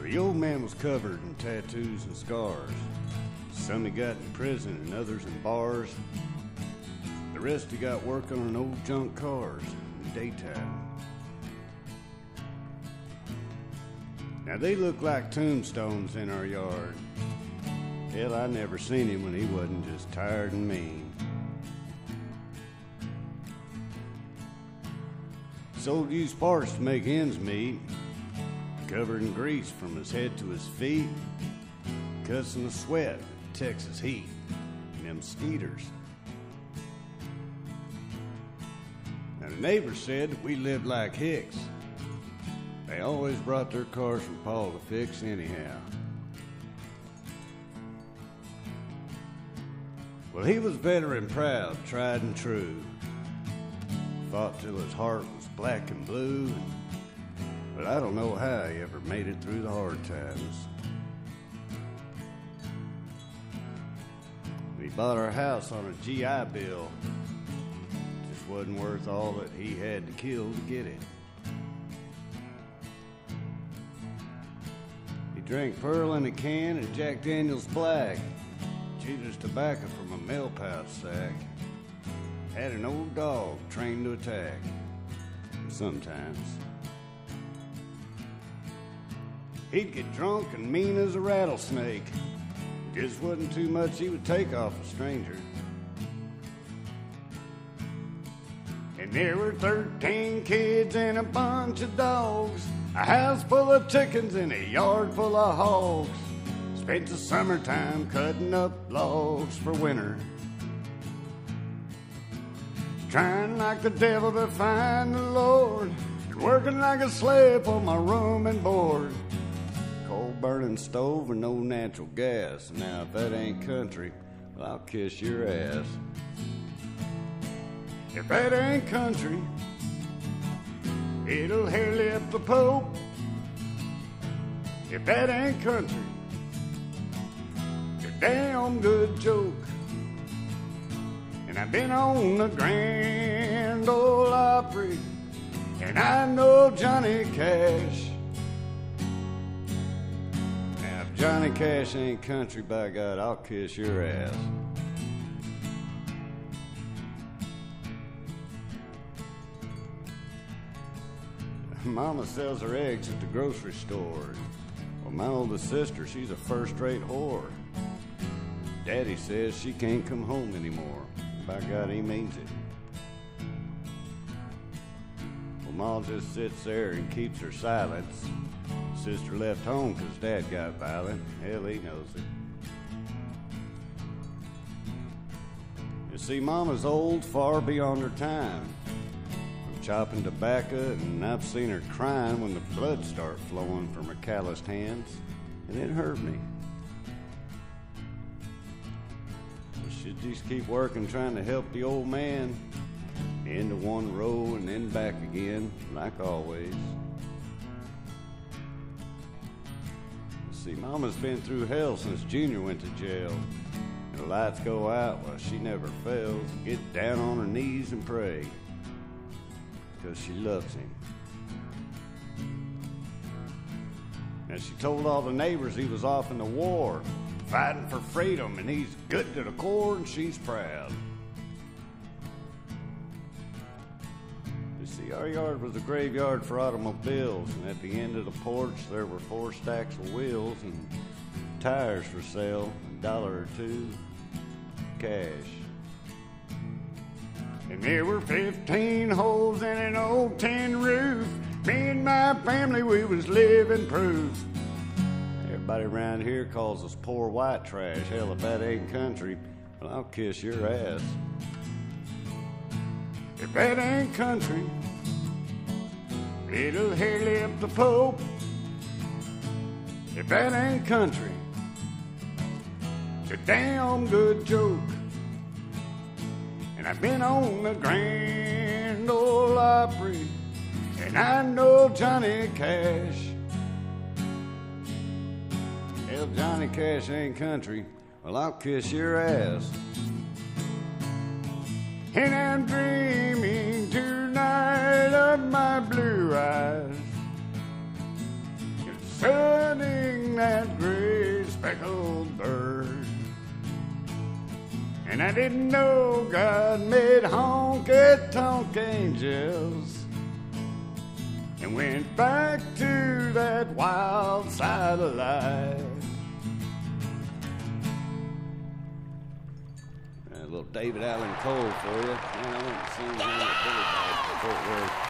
The old man was covered in tattoos and scars. Some he got in prison and others in bars. The rest he got working on old junk cars in the daytime. Now they look like tombstones in our yard. Hell, I never seen him when he wasn't just tired and mean. Sold used parts to make ends meet. Covered in grease from his head to his feet. Cussing the sweat, Texas heat, and them skeeters. Now the neighbors said that we lived like hicks. They always brought their cars from Paul to fix anyhow. Well, he was veteran proud, tried and true. Fought till his heart was black and blue. But I don't know how he ever made it through the hard times. We bought our house on a GI Bill. Just wasn't worth all that he had to kill to get it. He drank Pearl in a can and Jack Daniels Black. Chewed his tobacco from a mail pouch sack. Had an old dog trained to attack. Sometimes. He'd get drunk and mean as a rattlesnake. Just wasn't too much he would take off a stranger. And there were 13 kids and a bunch of dogs, a house full of chickens and a yard full of hogs. Spent the summertime cutting up logs for winter. Trying like the devil to find the Lord, and working like a slave on my room and board. Coal burning stove and no natural gas. Now if that ain't country, well, I'll kiss your ass. If that ain't country, it'll hair lip the Pope. If that ain't country, it's a damn good joke. And I've been on the Grand Ole Opry, and I know Johnny Cash. Now if Johnny Cash ain't country, by God, I'll kiss your ass. Mama sells her eggs at the grocery store. Well, my oldest sister, she's a first-rate whore. Daddy says she can't come home anymore. By God, he means it. Well, Ma just sits there and keeps her silence. Sister left home 'cause Dad got violent. Hell, he knows it. You see, Mama's old, far beyond her time. From chopping tobacco, and I've seen her crying when the blood starts flowing from her calloused hands, and it hurt me. She'd just keep working, trying to help the old man into one row and then back again, like always. See, Mama's been through hell since Junior went to jail. And the lights go out, well, she never fails. Get down on her knees and pray, 'cause she loves him. And she told all the neighbors he was off in the war, fighting for freedom, and he's good to the core, and she's proud. You see, our yard was a graveyard for automobiles, and at the end of the porch there were 4 stacks of wheels and tires for sale, $1 or $2 cash. And there were 15 holes in an old tin roof. Me and my family, we was living proof. Everybody around here calls us poor white trash. Hell, if that ain't country, well, I'll kiss your ass. If that ain't country, it'll hair lip the Pope. If that ain't country, it's a damn good joke. And I've been on the Grand Ole Opry, and I know Johnny Cash. If Johnny Cash ain't country, well, I'll kiss your ass. And I'm dreaming tonight of my blue eyes. It's sunny sing that gray speckled bird. And I didn't know God made honky-tonk angels and went back to that wild side of life. A little David Allen Cole for you. Man, I went to sing here at Billy Bag before it was